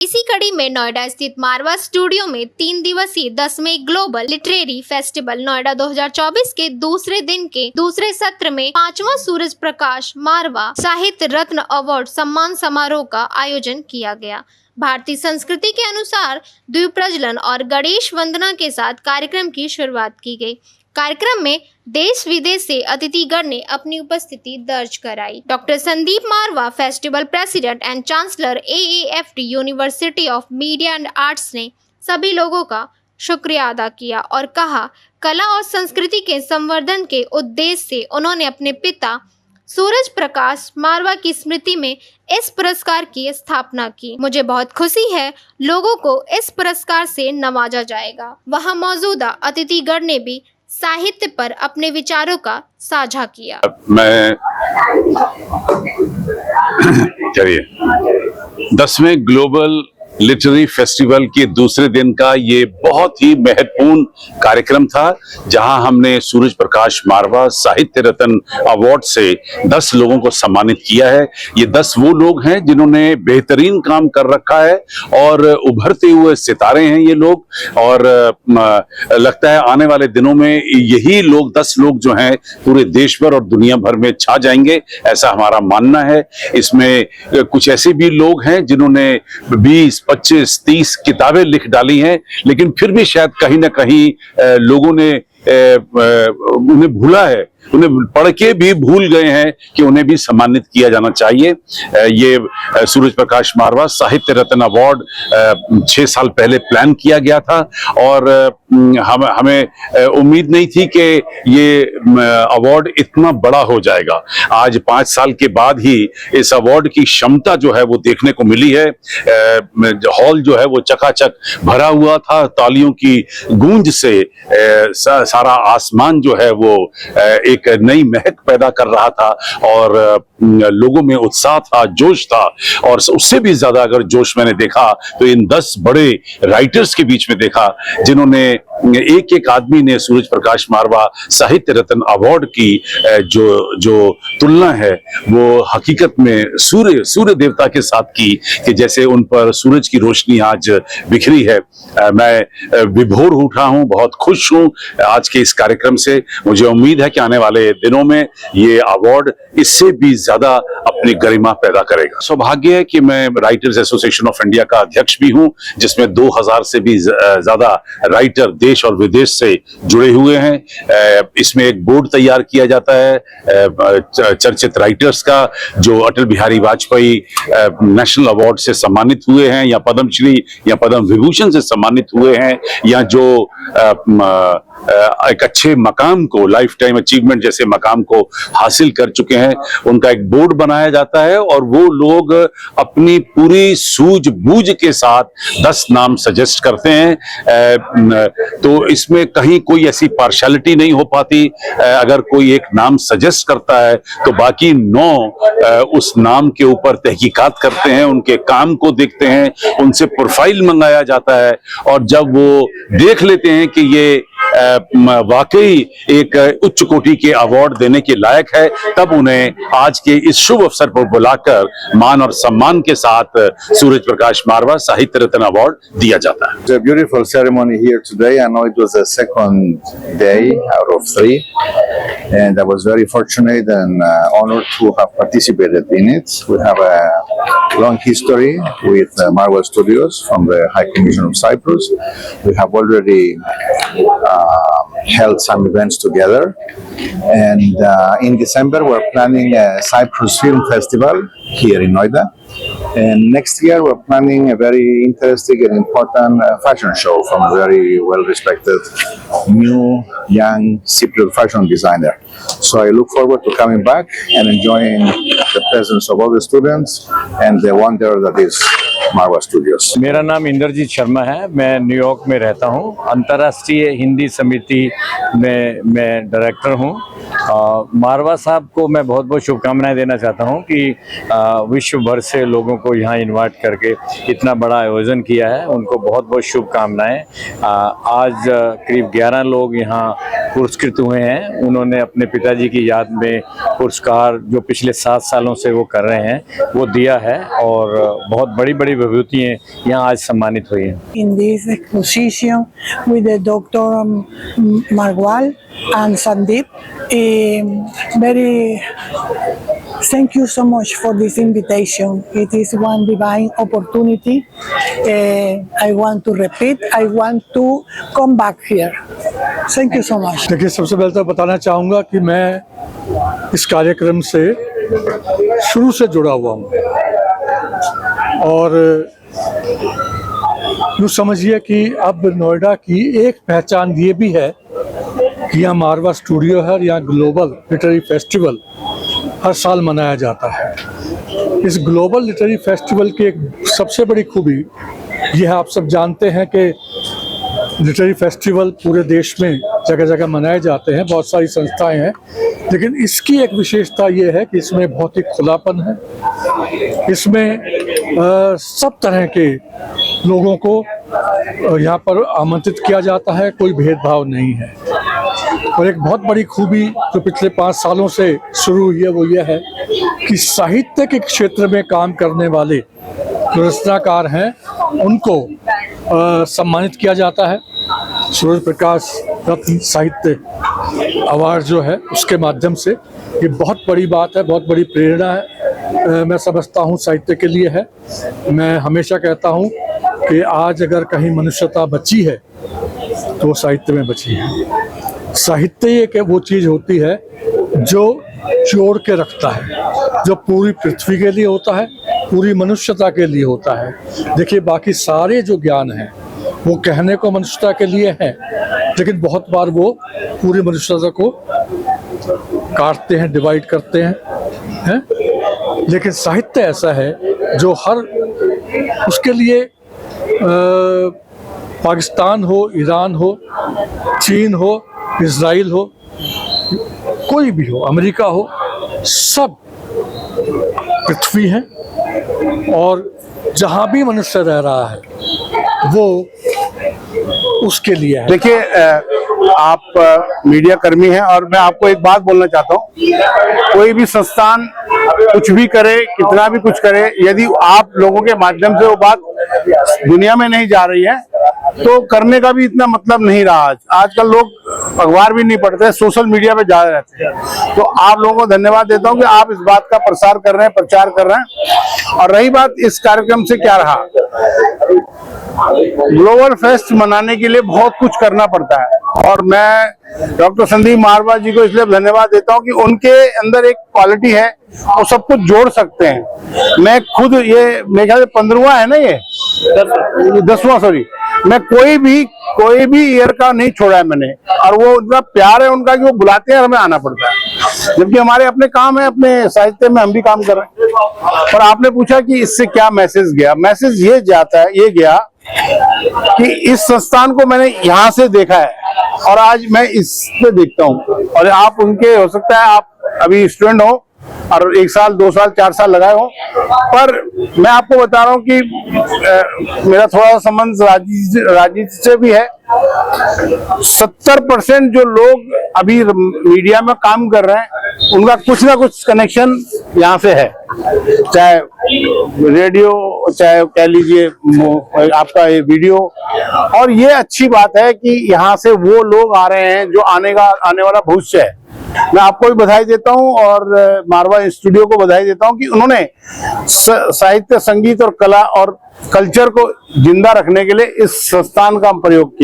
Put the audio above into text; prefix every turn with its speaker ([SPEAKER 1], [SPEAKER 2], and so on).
[SPEAKER 1] इसी कड़ी में नोएडा स्थित मारवा स्टूडियो में 3 दिवसीय 10वें ग्लोबल लिटरेरी फेस्टिवल नोएडा 2024 के दूसरे दिन के दूसरे सत्र में 5वां सूरज प्रकाश मारवा साहित्य रत्न अवार्ड सम्मान समारोह का आयोजन किया गया। भारतीय संस्कृति के अनुसार द्वीप प्रज्वलन और गणेश वंदना के साथ कार्यक्रम की शुरुआत की गई। कार्यक्रम में देश विदेश से अतिथिगण ने अपनी उपस्थिति दर्ज कराई। Doctor Sandeep Marwah, festival president and chancellor AAFT university of media and arts ने सभी लोगों का शुक्रिया अदा किया और कहा, कला और संस्कृति के संवर्धन के उद्देश्य से उन्होंने अपने पिता सूरज प्रकाश मारवा की स्मृति में इस पुरस्कार की स्थापना की। मुझे बहुत खुशी है, लोगों को इस पुरस्कार से नवाजा जाएगा। वहां मौजूदा अतिथिगण ने भी साहित्य पर अपने विचारों का साझा किया।
[SPEAKER 2] मैं 10वें ग्लोबल लिटरेरी फेस्टिवल के दूसरे दिन का ये बहुत ही महत्वपूर्ण कार्यक्रम था, जहां हमने सूरज प्रकाश मारवा साहित्य रत्न अवार्ड से 10 लोगों को सम्मानित किया है। ये 10 वो लोग हैं जिन्होंने बेहतरीन काम कर रखा है और उभरते हुए सितारे हैं ये लोग, और लगता है आने वाले दिनों में यही लोग 10 लोग जो हैं पूरे देश भर और दुनिया भर में छा जाएंगे, ऐसा हमारा मानना है। इसमें कुछ ऐसे भी लोग हैं जिन्होंने 20, 25, 30 किताबें लिख डाली हैं, लेकिन फिर भी शायद कहीं ना कहीं लोगों ने उन्हें भूला है, उन्हें पढ़ के भी भूल गए हैं कि उन्हें भी सम्मानित किया जाना चाहिए। ये सूरज प्रकाश मारवा साहित्य रत्न अवार्ड 6 साल पहले प्लान किया गया था और हमें उम्मीद नहीं थी कि ये अवार्ड इतना बड़ा हो जाएगा। आज 5 साल के बाद ही इस अवार्ड की क्षमता जो है वो देखने को मिली है। हॉल जो है वो चकाचक भरा हुआ था, तालियों की गूंज से सारा आसमान जो है वो एक नई महक पैदा कर रहा था और लोगों में उत्साह था, जोश था। और उससे भी ज्यादा अगर जोश मैंने देखा तो इन 10 बड़े राइटर्स के बीच में देखा, जिन्होंने एक एक आदमी ने सूरज प्रकाश मारवा साहित्य रत्न अवार्ड की जो तुलना है वो हकीकत में सूर्य देवता के साथ की, कि जैसे उन पर सूरज की रोशनी आज बिखरी है। मैं विभोर उठा हूं, बहुत खुश हूं आज के इस कार्यक्रम से। मुझे उम्मीद है कि आने वाले दिनों में ये अवार्ड इससे भी ज्यादा अपनी गरिमा पैदा करेगा। सौभाग्य है कि मैं राइटर्स एसोसिएशन ऑफ इंडिया का अध्यक्ष भी हूं, जिसमें 2000 से भी ज्यादा राइटर देश और विदेश से जुड़े हुए हैं। इसमें एक बोर्ड तैयार किया जाता है चर्चित राइटर्स का, जो अटल बिहारी वाजपेयी नेशनल अवार्ड से सम्मानित हुए हैं या पद्मश्री या पद्म विभूषण से सम्मानित हुए हैं, या जो एक अच्छे मकाम को, लाइफ टाइम अचीवमेंट जैसे मकाम को हासिल कर चुके हैं। उनका एक बोर्ड बनाया जाता है और वो लोग अपनी पूरी सूझबूझ के साथ 10 नाम सजेस्ट करते हैं। तो इसमें कहीं कोई ऐसी पार्शियलिटी नहीं हो पाती। अगर कोई एक नाम सजेस्ट करता है तो बाकी 9 उस नाम के ऊपर तहकीकात करते हैं, उनके काम को देखते हैं, उनसे प्रोफाइल मंगाया जाता है, और जब वो देख लेते हैं कि ये वाकई एक उच्च कोटि के अवार्ड देने के लायक है, तब उन्हें आज के इस शुभ अवसर पर बुलाकर मान और सम्मान के साथ सूरज प्रकाश मारवा साहित्य रत्न अवार्ड दिया जाता है।
[SPEAKER 3] It's a beautiful ceremony here today. I know it was the second day out of 3, and I was very fortunate and honored to have participated in it. We have a long history with Marwa Studios from the High Commission of Cyprus. We have already held some events together, and in December we're planning a Cyprus Film Festival here in Noida, and next year we're planning a very interesting and important fashion show from a very well respected new young Cypriot fashion designer. So I look forward to coming back and enjoying the presence of all the students and the wonder that is Marwah studios.
[SPEAKER 4] मेरा नाम इंद्रजीत शर्मा है, मैं New York में रहता हूँ। अंतर्राष्ट्रीय हिंदी समिति में मैं डायरेक्टर हूँ। मारवा साहब को मैं बहुत बहुत शुभकामनाएं देना चाहता हूँ कि विश्व भर से लोगों को यहाँ इनवाइट करके इतना बड़ा आयोजन किया है, उनको बहुत बहुत शुभकामनाएं। आज करीब 11 लोग यहाँ पुरस्कृत हुए हैं। उन्होंने अपने पिताजी की याद में पुरस्कार जो पिछले 7 सालों से वो कर रहे हैं वो दिया है, और बहुत बड़ी बड़ी विभूति यहाँ आज सम्मानित हुई हैं।
[SPEAKER 5] In this exposition with the Dr. Marwal and Sandeep. Thank you so much for this invitation. It is one divine opportunity. I want to repeat. I want to come back here. Thank you so much.
[SPEAKER 6] देखिए, सबसे पहले तो बताना चाहूँगा कि मैं इस कार्यक्रम से शुरू से जुड़ा हुआ हूँ और यूँ समझिए कि अब नोएडा की एक पहचान ये भी है कि यहाँ मारवा स्टूडियो है और यहाँ ग्लोबल लिटरेरी फेस्टिवल हर साल मनाया जाता है। इस ग्लोबल लिटरेरी फेस्टिवल की एक सबसे बड़ी खूबी ये है, आप सब जानते हैं कि लिटरेरी फेस्टिवल पूरे देश में जगह जगह मनाए जाते हैं, बहुत सारी संस्थाएं हैं, लेकिन इसकी एक विशेषता ये है कि इसमें बहुत ही खुलापन है। इसमें सब तरह के लोगों को यहाँ पर आमंत्रित किया जाता है, कोई भेदभाव नहीं है। और एक बहुत बड़ी खूबी जो पिछले 5 सालों से शुरू हुई है वो ये है कि साहित्य के क्षेत्र में काम करने वाले जो रचनाकार हैं उनको सम्मानित किया जाता है। सूरज प्रकाश रत्न साहित्य अवार्ड जो है उसके माध्यम से, ये बहुत बड़ी बात है, बहुत बड़ी प्रेरणा है, मैं समझता हूँ साहित्य के लिए है। मैं हमेशा कहता हूँ कि आज अगर कहीं मनुष्यता बची है तो वो साहित्य में बची है। साहित्य एक वो चीज़ होती है जो जोड़ के रखता है, जो पूरी पृथ्वी के लिए होता है, पूरी मनुष्यता के लिए होता है। देखिए, बाकी सारे जो ज्ञान हैं वो कहने को मनुष्यता के लिए हैं, लेकिन बहुत बार वो पूरी मनुष्यता को काटते हैं, डिवाइड करते हैं। लेकिन साहित्य ऐसा है जो हर उसके लिए पाकिस्तान हो, ईरान हो, चीन हो, इजराइल हो, कोई भी हो, अमेरिका हो, सब पृथ्वी है और जहाँ भी मनुष्य रह रहा है वो उसके लिए है।
[SPEAKER 7] देखिए, आप मीडिया कर्मी हैं और मैं आपको एक बात बोलना चाहता हूँ, कोई भी संस्थान कुछ भी करे, कितना भी कुछ करे, यदि आप लोगों के माध्यम से वो बात दुनिया में नहीं जा रही है तो करने का भी इतना मतलब नहीं रहा। आजकल लोग अखबार भी नहीं पढ़ते, सोशल मीडिया पे ज्यादा रहते हैं। तो आप लोगों को धन्यवाद देता हूं कि आप इस बात का प्रसार कर रहे हैं, प्रचार कर रहे हैं। और रही बात इस कार्यक्रम से क्या रहा, ग्लोबल फेस्ट मनाने के लिए बहुत कुछ करना पड़ता है और मैं डॉक्टर संदीप मारवा जी को इसलिए धन्यवाद देता हूं कि उनके अंदर एक क्वालिटी है, वो सब कुछ जोड़ सकते हैं। मैं खुद ये मेरे ख्याल से 15वां है ना, ये 10वां, सॉरी, मैं कोई भी ईयर का नहीं छोड़ा है मैंने, और वो इतना प्यार है उनका कि वो बुलाते हैं और हमें आना पड़ता है, जबकि हमारे अपने काम है, अपने साहित्य में हम भी काम कर रहे हैं। पर आपने पूछा कि इससे क्या मैसेज गया, मैसेज ये गया कि इस संस्थान को मैंने यहाँ से देखा है और आज मैं इस पे देखता हूँ। और आप उनके, हो सकता है आप अभी स्टूडेंट हो और 1 साल, 2 साल, 4 साल लगाए हो, पर मैं आपको बता रहा हूँ कि मेरा थोड़ा सा संबंध राजनीति से भी है। 70% जो लोग अभी मीडिया में काम कर रहे हैं उनका कुछ ना कुछ कनेक्शन यहाँ से है, चाहे रेडियो, चाहे कह लीजिए आपका ये वीडियो। और ये अच्छी बात है कि यहाँ से वो लोग आ रहे हैं जो आने वाला भविष्य है। मैं आपको भी बधाई देता हूं और मारवा स्टूडियो को बधाई देता हूं कि उन्होंने साहित्य, संगीत और कला और कल्चर को जिंदा रखने के लिए इस संस्थान का प्रयोग किया।